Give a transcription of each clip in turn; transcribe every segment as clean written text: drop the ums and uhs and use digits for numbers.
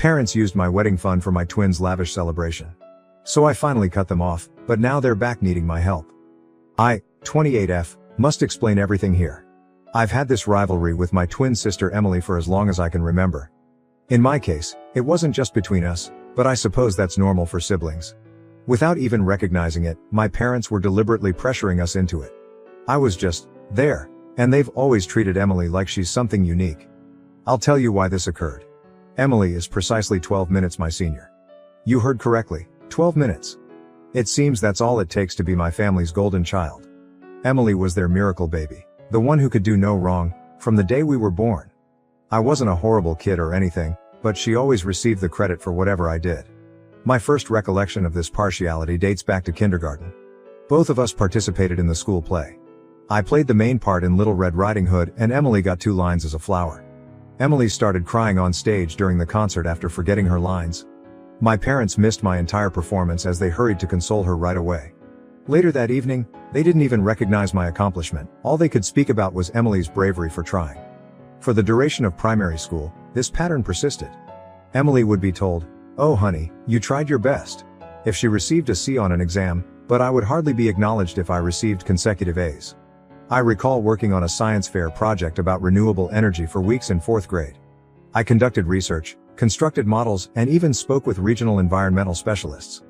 Parents used my wedding fund for my twins' lavish celebration. So I finally cut them off, but now they're back needing my help. I, 28F, must explain everything here. I've had this rivalry with my twin sister Emily for as long as I can remember. In my case, it wasn't just between us, but I suppose that's normal for siblings. Without even recognizing it, my parents were deliberately pressuring us into it. I was just there, and they've always treated Emily like she's something unique. I'll tell you why this occurred. Emily is precisely 12 minutes my senior. You heard correctly, 12 minutes. It seems that's all it takes to be my family's golden child. Emily was their miracle baby, the one who could do no wrong, from the day we were born. I wasn't a horrible kid or anything, but she always received the credit for whatever I did. My first recollection of this partiality dates back to kindergarten. Both of us participated in the school play. I played the main part in Little Red Riding Hood and Emily got 2 lines as a flower. Emily started crying on stage during the concert after forgetting her lines. My parents missed my entire performance as they hurried to console her right away. Later that evening, they didn't even recognize my accomplishment. All they could speak about was Emily's bravery for trying. For the duration of primary school, this pattern persisted. Emily would be told, "Oh honey, you tried your best," if she received a C on an exam, but I would hardly be acknowledged if I received consecutive A's. I recall working on a science fair project about renewable energy for weeks in 4th grade. I conducted research, constructed models, and even spoke with regional environmental specialists.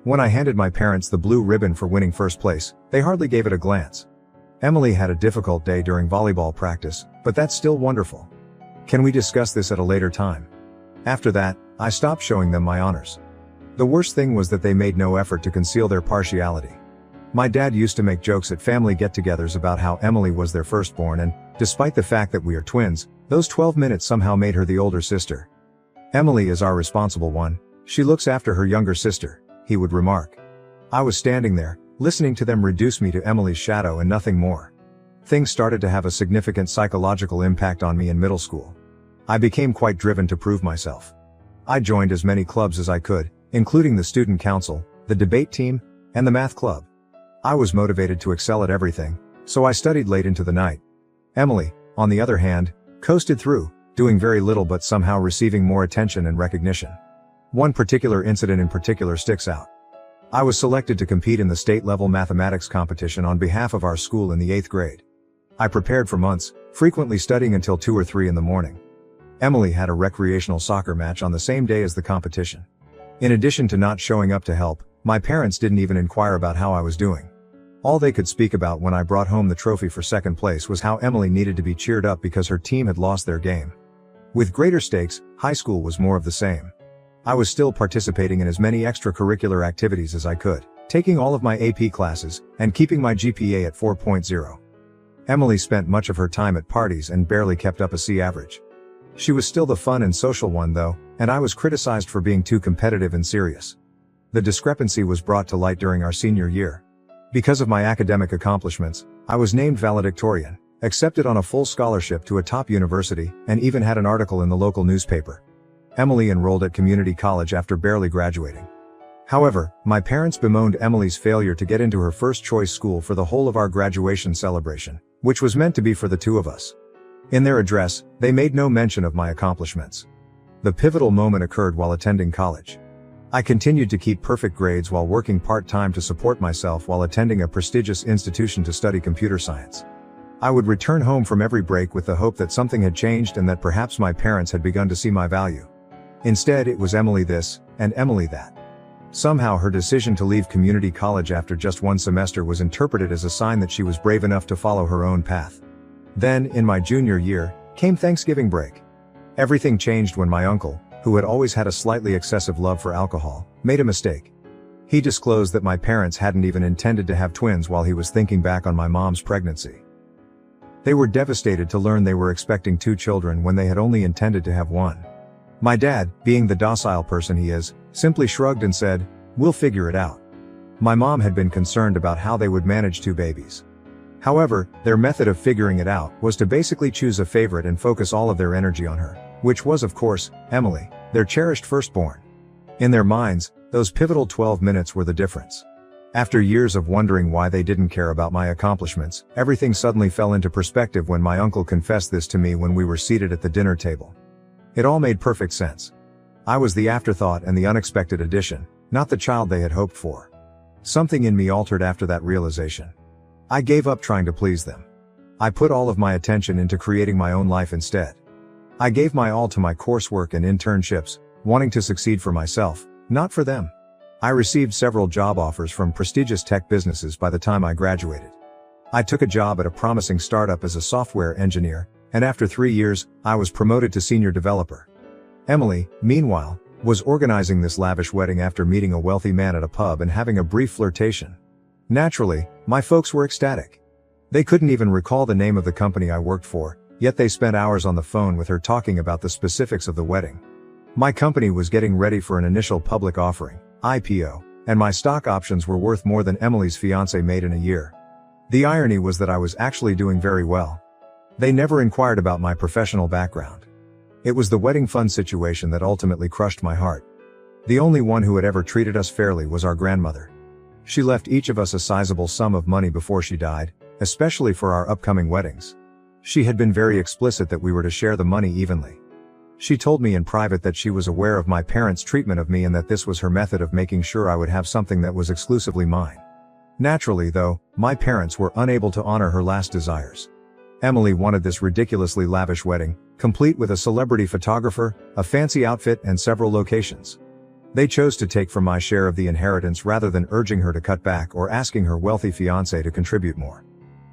When I handed my parents the blue ribbon for winning first place, they hardly gave it a glance. Emily had a difficult day during volleyball practice, but that's still wonderful. Can we discuss this at a later time? After that, I stopped showing them my honors. The worst thing was that they made no effort to conceal their partiality. My dad used to make jokes at family get-togethers about how Emily was their firstborn and, despite the fact that we are twins, those 12 minutes somehow made her the older sister. "Emily is our responsible one. She looks after her younger sister," he would remark. I was standing there, listening to them reduce me to Emily's shadow and nothing more. Things started to have a significant psychological impact on me in middle school. I became quite driven to prove myself. I joined as many clubs as I could, including the student council, the debate team, and the math club. I was motivated to excel at everything, so I studied late into the night. Emily, on the other hand, coasted through, doing very little but somehow receiving more attention and recognition. One particular incident in particular sticks out. I was selected to compete in the state-level mathematics competition on behalf of our school in the 8th grade. I prepared for months, frequently studying until 2 or 3 in the morning. Emily had a recreational soccer match on the same day as the competition. In addition to not showing up to help, my parents didn't even inquire about how I was doing. All they could speak about when I brought home the trophy for 2nd place was how Emily needed to be cheered up because her team had lost their game. With greater stakes, high school was more of the same. I was still participating in as many extracurricular activities as I could, taking all of my AP classes, and keeping my GPA at 4.0. Emily spent much of her time at parties and barely kept up a C average. She was still the fun and social one though, and I was criticized for being too competitive and serious. The discrepancy was brought to light during our senior year. Because of my academic accomplishments, I was named valedictorian, accepted on a full scholarship to a top university, and even had an article in the local newspaper. Emily enrolled at community college after barely graduating. However, my parents bemoaned Emily's failure to get into her first choice school for the whole of our graduation celebration, which was meant to be for the 2 of us. In their address, they made no mention of my accomplishments. The pivotal moment occurred while attending college. I continued to keep perfect grades while working part-time to support myself while attending a prestigious institution to study computer science. I would return home from every break with the hope that something had changed and that perhaps my parents had begun to see my value. Instead, it was Emily this, and Emily that. Somehow her decision to leave community college after just 1 semester was interpreted as a sign that she was brave enough to follow her own path. Then, in my junior year, came Thanksgiving break. Everything changed when my uncle, who had always had a slightly excessive love for alcohol, made a mistake. He disclosed that my parents hadn't even intended to have twins while he was thinking back on my mom's pregnancy. They were devastated to learn they were expecting 2 children when they had only intended to have 1. My dad, being the docile person he is, simply shrugged and said, "We'll figure it out." My mom had been concerned about how they would manage 2 babies. However, their method of figuring it out was to basically choose a favorite and focus all of their energy on her, which was of course, Emily, their cherished firstborn. In their minds, those pivotal 12 minutes were the difference. After years of wondering why they didn't care about my accomplishments, everything suddenly fell into perspective when my uncle confessed this to me when we were seated at the dinner table. It all made perfect sense. I was the afterthought and the unexpected addition, not the child they had hoped for. Something in me altered after that realization. I gave up trying to please them. I put all of my attention into creating my own life instead. I gave my all to my coursework and internships, wanting to succeed for myself, not for them. I received several job offers from prestigious tech businesses by the time I graduated. I took a job at a promising startup as a software engineer, and after 3 years, I was promoted to senior developer. Emily, meanwhile, was organizing this lavish wedding after meeting a wealthy man at a pub and having a brief flirtation. Naturally, my folks were ecstatic. They couldn't even recall the name of the company I worked for, yet they spent hours on the phone with her talking about the specifics of the wedding. My company was getting ready for an initial public offering, IPO, and my stock options were worth more than Emily's fiancé made in a year. The irony was that I was actually doing very well. They never inquired about my professional background. It was the wedding fund situation that ultimately crushed my heart. The only one who had ever treated us fairly was our grandmother. She left each of us a sizable sum of money before she died, especially for our upcoming weddings. She had been very explicit that we were to share the money evenly. She told me in private that she was aware of my parents' treatment of me and that this was her method of making sure I would have something that was exclusively mine. Naturally, though, my parents were unable to honor her last desires. Emily wanted this ridiculously lavish wedding, complete with a celebrity photographer, a fancy outfit, and several locations. They chose to take from my share of the inheritance rather than urging her to cut back or asking her wealthy fiancé to contribute more.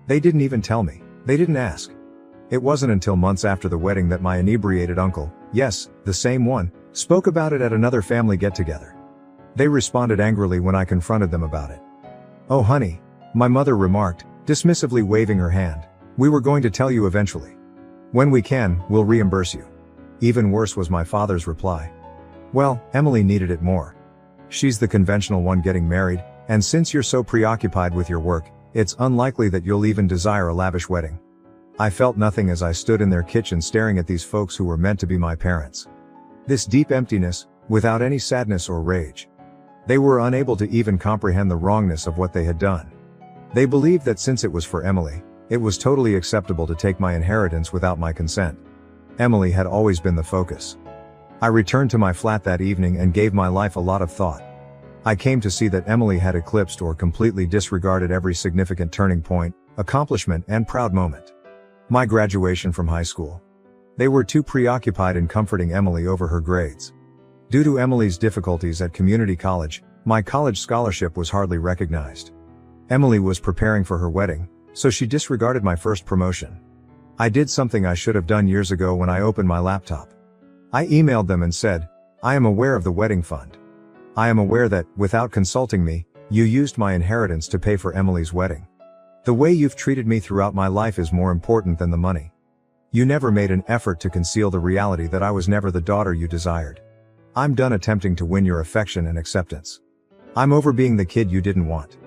They didn't even tell me. They didn't ask. It wasn't until months after the wedding that my inebriated uncle, yes, the same one, spoke about it at another family get-together. They responded angrily when I confronted them about it. "Oh honey," my mother remarked, dismissively waving her hand. "We were going to tell you eventually. When we can, we'll reimburse you." Even worse was my father's reply. "Well, Emily needed it more. She's the conventional one getting married, and since you're so preoccupied with your work, it's unlikely that you'll even desire a lavish wedding." I felt nothing as I stood in their kitchen staring at these folks who were meant to be my parents. This deep emptiness, without any sadness or rage. They were unable to even comprehend the wrongness of what they had done. They believed that since it was for Emily, it was totally acceptable to take my inheritance without my consent. Emily had always been the focus. I returned to my flat that evening and gave my life a lot of thought. I came to see that Emily had eclipsed or completely disregarded every significant turning point, accomplishment, and proud moment. My graduation from high school. They were too preoccupied in comforting Emily over her grades. Due to Emily's difficulties at community college, my college scholarship was hardly recognized. Emily was preparing for her wedding, so she disregarded my first promotion. I did something I should have done years ago when I opened my laptop. I emailed them and said, "I am aware of the wedding fund. I am aware that, without consulting me, you used my inheritance to pay for Emily's wedding. The way you've treated me throughout my life is more important than the money. You never made an effort to conceal the reality that I was never the daughter you desired. I'm done attempting to win your affection and acceptance. I'm over being the kid you didn't want.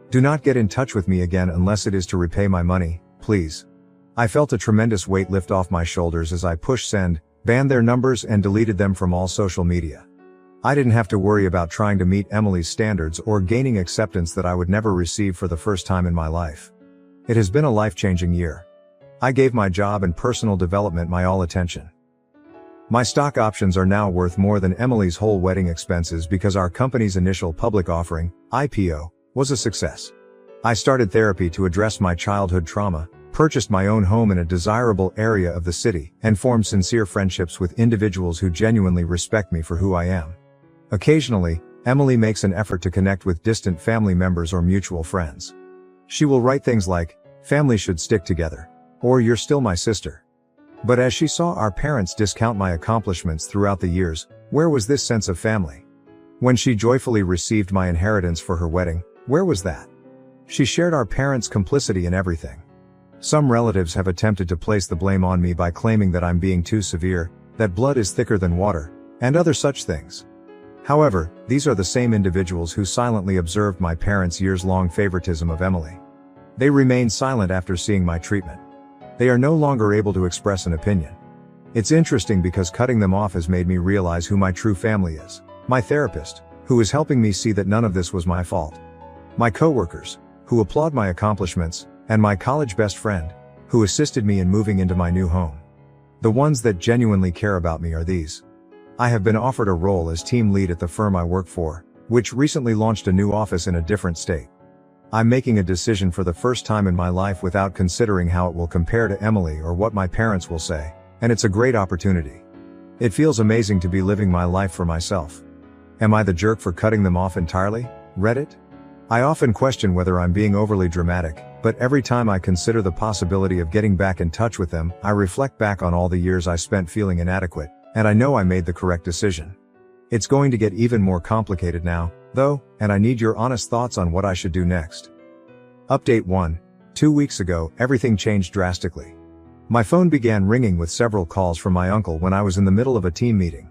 Do not get in touch with me again unless it is to repay my money, please." I felt a tremendous weight lift off my shoulders as I pushed send, banned their numbers, and deleted them from all social media. I didn't have to worry about trying to meet Emily's standards or gaining acceptance that I would never receive for the first time in my life. It has been a life-changing year. I gave my job and personal development my all attention. My stock options are now worth more than Emily's whole wedding expenses because our company's initial public offering, IPO, was a success. I started therapy to address my childhood trauma, purchased my own home in a desirable area of the city, and formed sincere friendships with individuals who genuinely respect me for who I am. Occasionally, Emily makes an effort to connect with distant family members or mutual friends. She will write things like, "Family should stick together," or "You're still my sister." But as she saw our parents discount my accomplishments throughout the years, where was this sense of family? When she joyfully received my inheritance for her wedding, where was that? She shared our parents' complicity in everything. Some relatives have attempted to place the blame on me by claiming that I'm being too severe, that blood is thicker than water, and other such things. However, these are the same individuals who silently observed my parents' years-long favoritism of Emily. They remained silent after seeing my treatment. They are no longer able to express an opinion. It's interesting because cutting them off has made me realize who my true family is. My therapist, who is helping me see that none of this was my fault. My coworkers, who applaud my accomplishments, and my college best friend, who assisted me in moving into my new home. The ones that genuinely care about me are these. I have been offered a role as team lead at the firm I work for, which recently launched a new office in a different state. I'm making a decision for the first time in my life without considering how it will compare to Emily or what my parents will say, and it's a great opportunity. It feels amazing to be living my life for myself. Am I the jerk for cutting them off entirely? Reddit? I often question whether I'm being overly dramatic, but every time I consider the possibility of getting back in touch with them, I reflect back on all the years I spent feeling inadequate, and I know I made the correct decision. It's going to get even more complicated now, though, and I need your honest thoughts on what I should do next. Update 1. 2 weeks ago, everything changed drastically. My phone began ringing with several calls from my uncle when I was in the middle of a team meeting.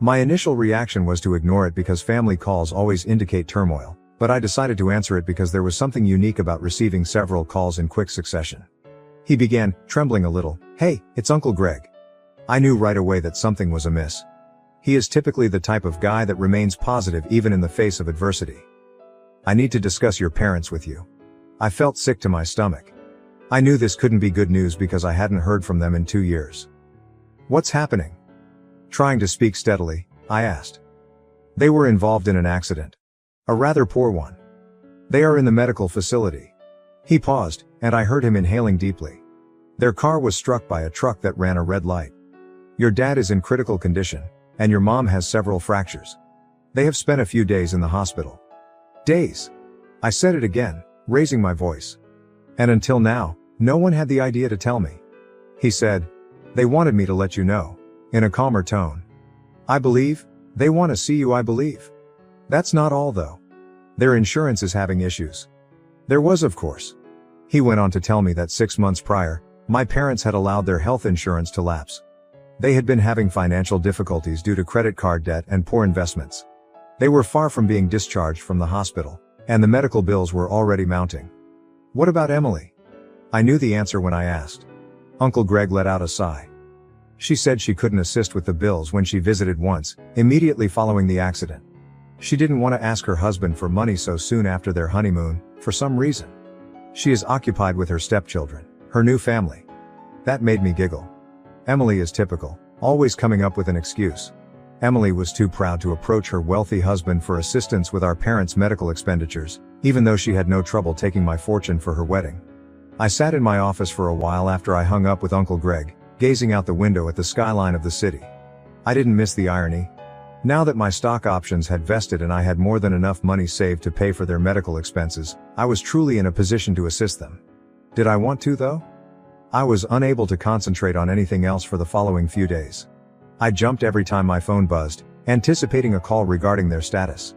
My initial reaction was to ignore it because family calls always indicate turmoil, but I decided to answer it because there was something unique about receiving several calls in quick succession. He began, trembling a little. "Hey, it's Uncle Greg." I knew right away that something was amiss. He is typically the type of guy that remains positive even in the face of adversity. "I need to discuss your parents with you." I felt sick to my stomach. I knew this couldn't be good news because I hadn't heard from them in 2 years. "What's happening?" Trying to speak steadily, I asked. "They were involved in an accident. A rather poor one. They are in the medical facility." He paused, and I heard him inhaling deeply. "Their car was struck by a truck that ran a red light. Your dad is in critical condition, and your mom has several fractures. They have spent a few days in the hospital." Days. I said it again, raising my voice. "And until now, no one had the idea to tell me." He said, "They wanted me to let you know," in a calmer tone. "I believe, they want to see you, I believe. That's not all though. Their insurance is having issues." There was, of course. He went on to tell me that 6 months prior, my parents had allowed their health insurance to lapse. They had been having financial difficulties due to credit card debt and poor investments. They were far from being discharged from the hospital, and the medical bills were already mounting. "What about Emily?" I knew the answer when I asked. Uncle Greg let out a sigh. "She said she couldn't assist with the bills when she visited once, immediately following the accident. She didn't want to ask her husband for money so soon after their honeymoon, for some reason. She is occupied with her stepchildren, her new family." That made me giggle. Emily is typical, always coming up with an excuse. Emily was too proud to approach her wealthy husband for assistance with our parents' medical expenditures, even though she had no trouble taking my fortune for her wedding. I sat in my office for a while after I hung up with Uncle Greg, gazing out the window at the skyline of the city. I didn't miss the irony. Now that my stock options had vested and I had more than enough money saved to pay for their medical expenses, I was truly in a position to assist them. Did I want to though? I was unable to concentrate on anything else for the following few days. I jumped every time my phone buzzed, anticipating a call regarding their status.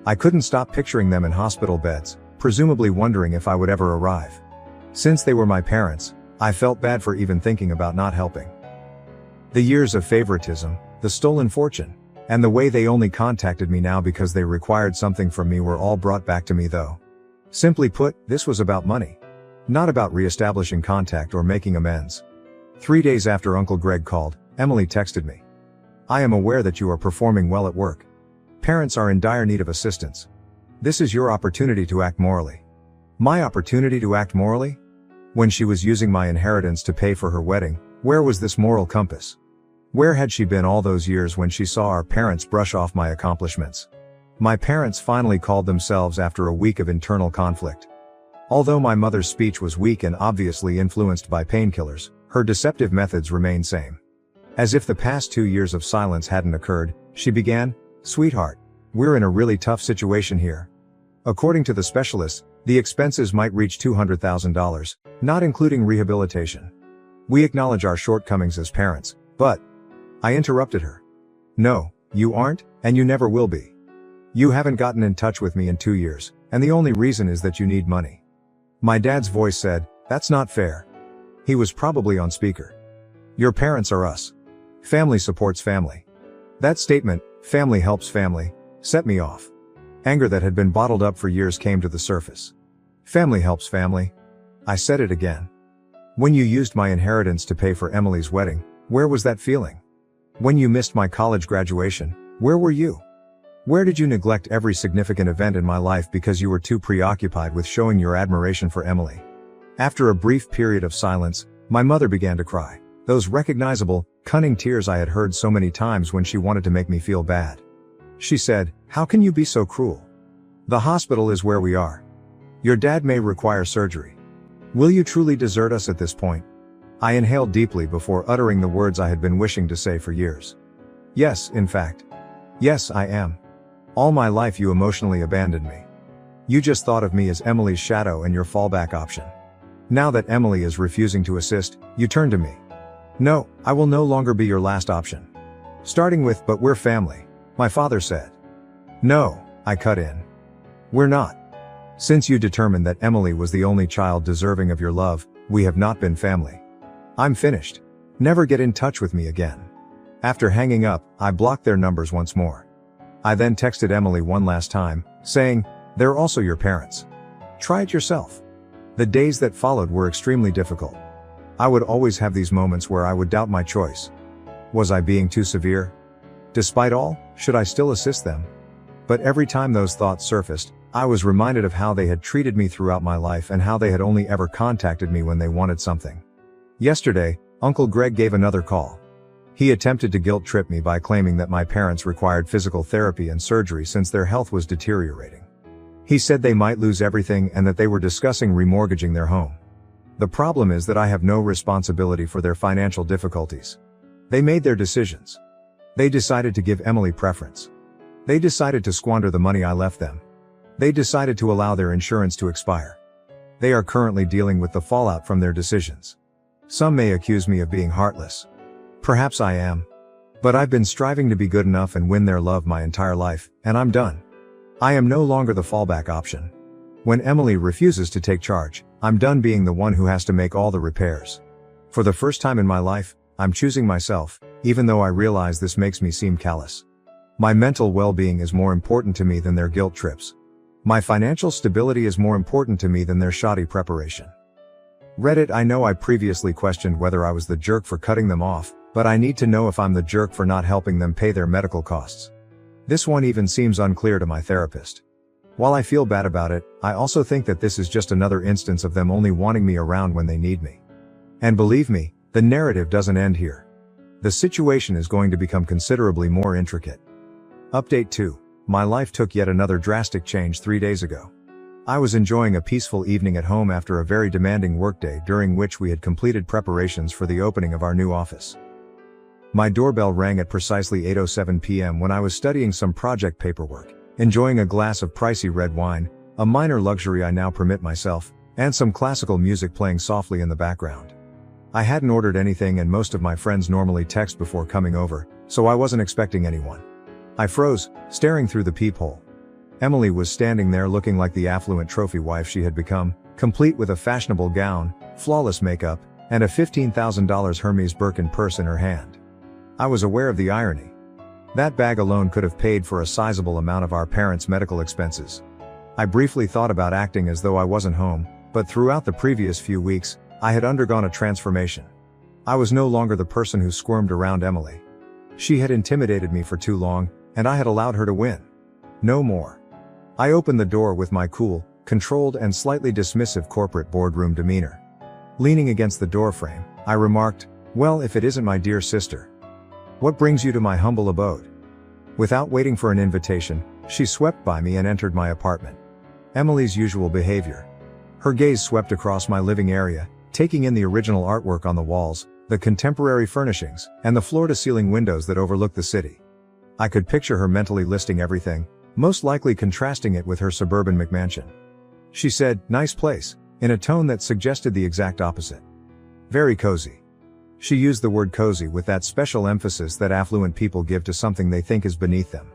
I couldn't stop picturing them in hospital beds, presumably wondering if I would ever arrive. Since they were my parents, I felt bad for even thinking about not helping. The years of favoritism, the stolen fortune, and the way they only contacted me now because they required something from me were all brought back to me though. Simply put, this was about money. Not about re-establishing contact or making amends. 3 days after Uncle Greg called, Emily texted me. "I am aware that you are performing well at work. Parents are in dire need of assistance. This is your opportunity to act morally." My opportunity to act morally? When she was using my inheritance to pay for her wedding, where was this moral compass? Where had she been all those years when she saw our parents brush off my accomplishments? My parents finally called themselves after a week of internal conflict. Although my mother's speech was weak and obviously influenced by painkillers, her deceptive methods remained same. As if the past 2 years of silence hadn't occurred, she began, "Sweetheart, we're in a really tough situation here. According to the specialists, the expenses might reach $200,000, not including rehabilitation. We acknowledge our shortcomings as parents, but..." I interrupted her. "No, you aren't, and you never will be. You haven't gotten in touch with me in 2 years, and the only reason is that you need money." My dad's voice said, "That's not fair." He was probably on speaker. "Your parents are us. Family supports family." That statement, "family helps family," set me off. Anger that had been bottled up for years came to the surface. "Family helps family." I said it again. When you used my inheritance to pay for Emily's wedding, where was that feeling? When you missed my college graduation, where were you? Where did you neglect every significant event in my life because you were too preoccupied with showing your admiration for Emily? After a brief period of silence, my mother began to cry. Those recognizable, cunning tears I had heard so many times when she wanted to make me feel bad. She said, "How can you be so cruel? The hospital is where we are. Your dad may require surgery. Will you truly desert us at this point?" I inhaled deeply before uttering the words I had been wishing to say for years. Yes, in fact. Yes, I am. All my life you emotionally abandoned me. You just thought of me as Emily's shadow and your fallback option. Now that Emily is refusing to assist, you turn to me. No, I will no longer be your last option. Starting with, "But we're family," my father said. No, I cut in. We're not. Since you determined that Emily was the only child deserving of your love, we have not been family. I'm finished. Never get in touch with me again. After hanging up, I blocked their numbers once more. I then texted Emily one last time, saying, "They're also your parents. Try it yourself." The days that followed were extremely difficult. I would always have these moments where I would doubt my choice. Was I being too severe? Despite all, should I still assist them? But every time those thoughts surfaced, I was reminded of how they had treated me throughout my life and how they had only ever contacted me when they wanted something. Yesterday, Uncle Greg gave another call. He attempted to guilt trip me by claiming that my parents required physical therapy and surgery since their health was deteriorating. He said they might lose everything and that they were discussing remortgaging their home. The problem is that I have no responsibility for their financial difficulties. They made their decisions. They decided to give Emily preference. They decided to squander the money I left them. They decided to allow their insurance to expire. They are currently dealing with the fallout from their decisions. Some may accuse me of being heartless. Perhaps I am. But I've been striving to be good enough and win their love my entire life, and I'm done. I am no longer the fallback option. When Emily refuses to take charge, I'm done being the one who has to make all the repairs. For the first time in my life, I'm choosing myself, even though I realize this makes me seem callous. My mental well-being is more important to me than their guilt trips. My financial stability is more important to me than their shoddy preparation. Reddit. I know I previously questioned whether I was the jerk for cutting them off, but I need to know if I'm the jerk for not helping them pay their medical costs. This one even seems unclear to my therapist. While I feel bad about it, I also think that this is just another instance of them only wanting me around when they need me. And believe me, the narrative doesn't end here. The situation is going to become considerably more intricate. Update 2. My life took yet another drastic change 3 days ago. I was enjoying a peaceful evening at home after a very demanding workday during which we had completed preparations for the opening of our new office. My doorbell rang at precisely 8:07 p.m. when I was studying some project paperwork, enjoying a glass of pricey red wine, a minor luxury I now permit myself, and some classical music playing softly in the background. I hadn't ordered anything and most of my friends normally text before coming over, so I wasn't expecting anyone. I froze, staring through the peephole. Emily was standing there looking like the affluent trophy wife she had become, complete with a fashionable gown, flawless makeup, and a $15,000 Hermes Birkin purse in her hand. I was aware of the irony. That bag alone could have paid for a sizable amount of our parents' medical expenses. I briefly thought about acting as though I wasn't home, but throughout the previous few weeks, I had undergone a transformation. I was no longer the person who squirmed around Emily. She had intimidated me for too long, and I had allowed her to win. No more. I opened the door with my cool, controlled and slightly dismissive corporate boardroom demeanor. Leaning against the doorframe, I remarked, "Well, if it isn't my dear sister. What brings you to my humble abode?" Without waiting for an invitation, she swept by me and entered my apartment. Emily's usual behavior. Her gaze swept across my living area, taking in the original artwork on the walls, the contemporary furnishings, and the floor-to-ceiling windows that overlook the city. I could picture her mentally listing everything, most likely contrasting it with her suburban McMansion. She said, "Nice place," in a tone that suggested the exact opposite. Very cozy. She used the word cozy with that special emphasis that affluent people give to something they think is beneath them.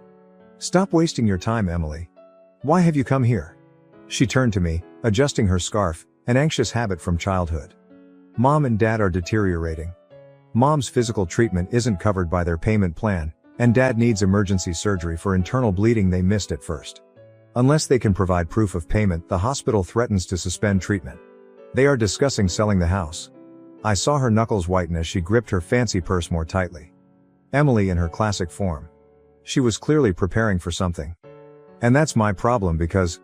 "Stop wasting your time, Emily. Why have you come here?" She turned to me, adjusting her scarf, an anxious habit from childhood. "Mom and Dad are deteriorating. Mom's physical treatment isn't covered by their payment plan, and Dad needs emergency surgery for internal bleeding they missed at first. Unless they can provide proof of payment, the hospital threatens to suspend treatment. They are discussing selling the house." I saw her knuckles whiten as she gripped her fancy purse more tightly. Emily in her classic form. She was clearly preparing for something. And that's my problem because...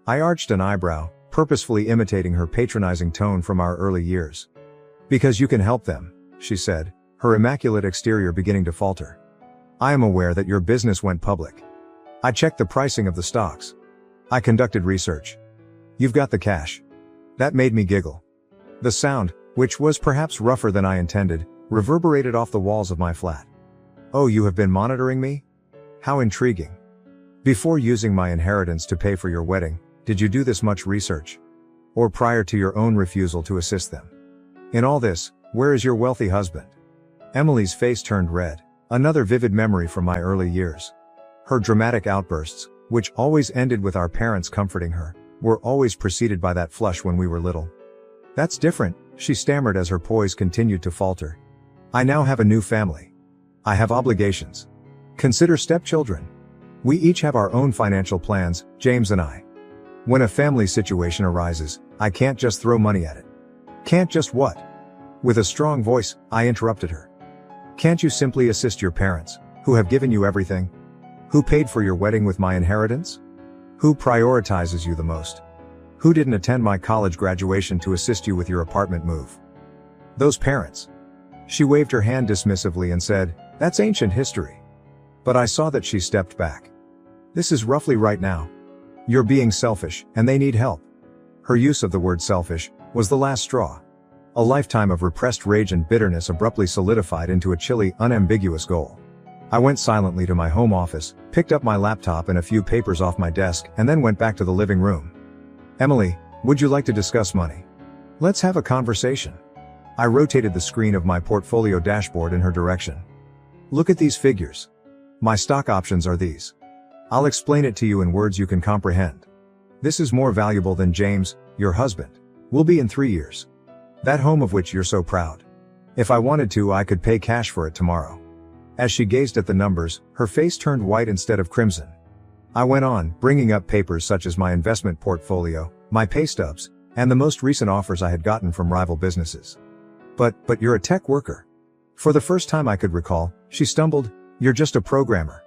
I arched an eyebrow, purposefully imitating her patronizing tone from our early years. "Because you can help them," she said, her immaculate exterior beginning to falter. I am aware that your business went public. I checked the pricing of the stocks. I conducted research. You've got the cash. That made me giggle. The sound, which was perhaps rougher than I intended, reverberated off the walls of my flat. Oh, you have been monitoring me? How intriguing. Before using my inheritance to pay for your wedding, did you do this much research? Or prior to your own refusal to assist them? In all this, where is your wealthy husband? Emily's face turned red, another vivid memory from my early years. Her dramatic outbursts, which always ended with our parents comforting her, were always preceded by that flush when we were little. That's different, she stammered as her poise continued to falter. I now have a new family. I have obligations. Consider stepchildren. We each have our own financial plans, James and I. When a family situation arises, I can't just throw money at it. Can't just what? With a strong voice, I interrupted her. Can't you simply assist your parents, who have given you everything? Who paid for your wedding with my inheritance? Who prioritizes you the most? Who didn't attend my college graduation to assist you with your apartment move? Those parents. She waved her hand dismissively and said, that's ancient history. But I saw that she stepped back. This is roughly right now. You're being selfish, and they need help. Her use of the word selfish was the last straw. A lifetime of repressed rage and bitterness abruptly solidified into a chilly, unambiguous goal. I went silently to my home office, picked up my laptop and a few papers off my desk, and then went back to the living room. Emily, would you like to discuss money? Let's have a conversation. I rotated the screen of my portfolio dashboard in her direction. Look at these figures. My stock options are these. I'll explain it to you in words you can comprehend. This is more valuable than James, your husband, will be in 3 years. That home of which you're so proud. If I wanted to, I could pay cash for it tomorrow. As she gazed at the numbers, her face turned white instead of crimson. I went on, bringing up papers such as my investment portfolio, my pay stubs, and the most recent offers I had gotten from rival businesses. But you're a tech worker. For the first time I could recall, she stumbled, you're just a programmer.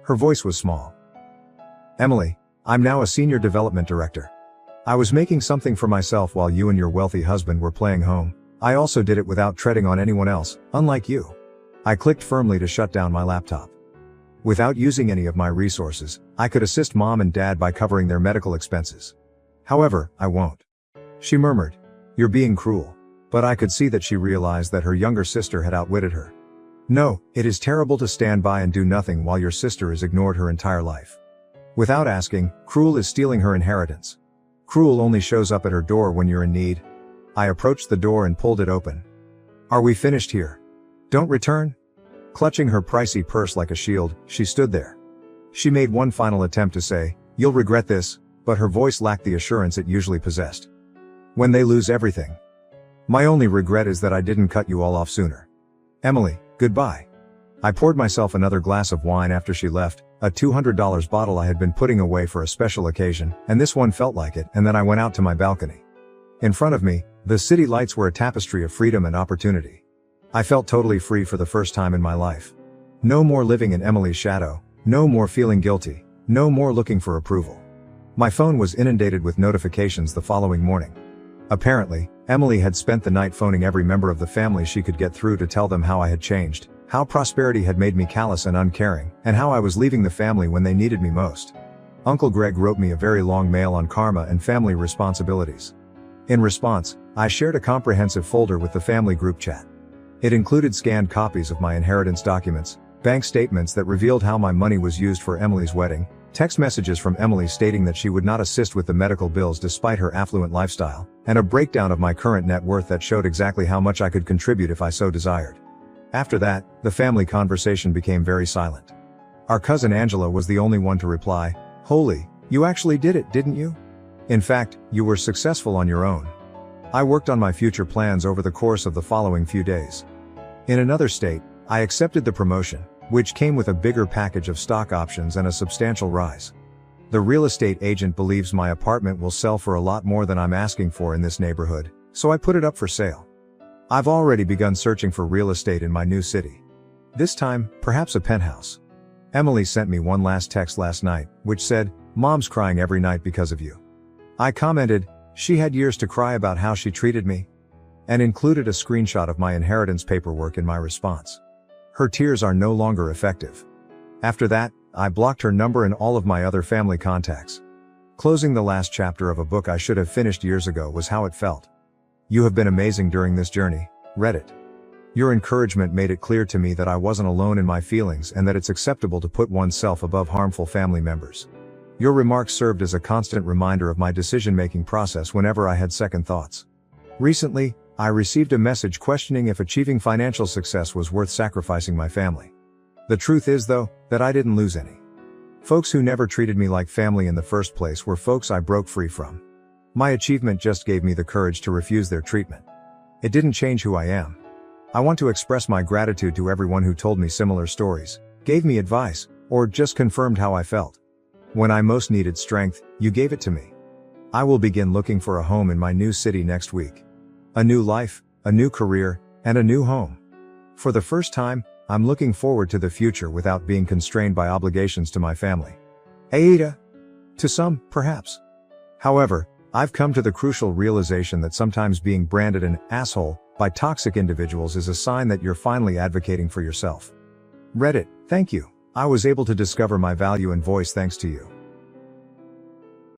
Her voice was small. Emily, I'm now a senior development director. I was making something for myself while you and your wealthy husband were playing home. I also did it without treading on anyone else, unlike you. I clicked firmly to shut down my laptop. Without using any of my resources, I could assist mom and dad by covering their medical expenses. However, I won't. She murmured, you're being cruel. But I could see that she realized that her younger sister had outwitted her. No, it is terrible to stand by and do nothing while your sister is ignored her entire life. Without asking, cruel is stealing her inheritance. Cruel only shows up at her door when you're in need. I approached the door and pulled it open. Are we finished here? Don't return? Clutching her pricey purse like a shield, she stood there. She made one final attempt to say, you'll regret this, but her voice lacked the assurance it usually possessed. When they lose everything. My only regret is that I didn't cut you all off sooner. Emily, goodbye. I poured myself another glass of wine after she left, a $200 bottle I had been putting away for a special occasion, and this one felt like it, and then I went out to my balcony. In front of me, the city lights were a tapestry of freedom and opportunity. I felt totally free for the first time in my life. No more living in Emily's shadow, no more feeling guilty, no more looking for approval. My phone was inundated with notifications the following morning. Apparently, Emily had spent the night phoning every member of the family she could get through to tell them how I had changed, how prosperity had made me callous and uncaring, and how I was leaving the family when they needed me most. Uncle Greg wrote me a very long mail on karma and family responsibilities. In response, I shared a comprehensive folder with the family group chat. It included scanned copies of my inheritance documents, bank statements that revealed how my money was used for Emily's wedding, text messages from Emily stating that she would not assist with the medical bills despite her affluent lifestyle, and a breakdown of my current net worth that showed exactly how much I could contribute if I so desired. After that, the family conversation became very silent. Our cousin Angela was the only one to reply, "Holy, you actually did it, didn't you? In fact, you were successful on your own." I worked on my future plans over the course of the following few days. In another state, I accepted the promotion, which came with a bigger package of stock options and a substantial rise. The real estate agent believes my apartment will sell for a lot more than I'm asking for in this neighborhood, so I put it up for sale. I've already begun searching for real estate in my new city. This time, perhaps a penthouse. Emily sent me one last text last night, which said, "Mom's crying every night because of you." I commented, she had years to cry about how she treated me. and included a screenshot of my inheritance paperwork in my response. Her tears are no longer effective. After that, I blocked her number and all of my other family contacts. Closing the last chapter of a book I should have finished years ago was how it felt. You have been amazing during this journey, Reddit. Your encouragement made it clear to me that I wasn't alone in my feelings and that it's acceptable to put oneself above harmful family members. Your remarks served as a constant reminder of my decision-making process whenever I had second thoughts. Recently, I received a message questioning if achieving financial success was worth sacrificing my family. The truth is, though, that I didn't lose any. Folks who never treated me like family in the first place were folks I broke free from. My achievement just gave me the courage to refuse their treatment. It didn't change who I am. I want to express my gratitude to everyone who told me similar stories, gave me advice, or just confirmed how I felt. When I most needed strength, you gave it to me. I will begin looking for a home in my new city next week. A new life, a new career, and a new home. For the first time, I'm looking forward to the future without being constrained by obligations to my family. Aida. To some, perhaps. However, I've come to the crucial realization that sometimes being branded an asshole by toxic individuals is a sign that you're finally advocating for yourself. Reddit, thank you. I was able to discover my value and voice thanks to you.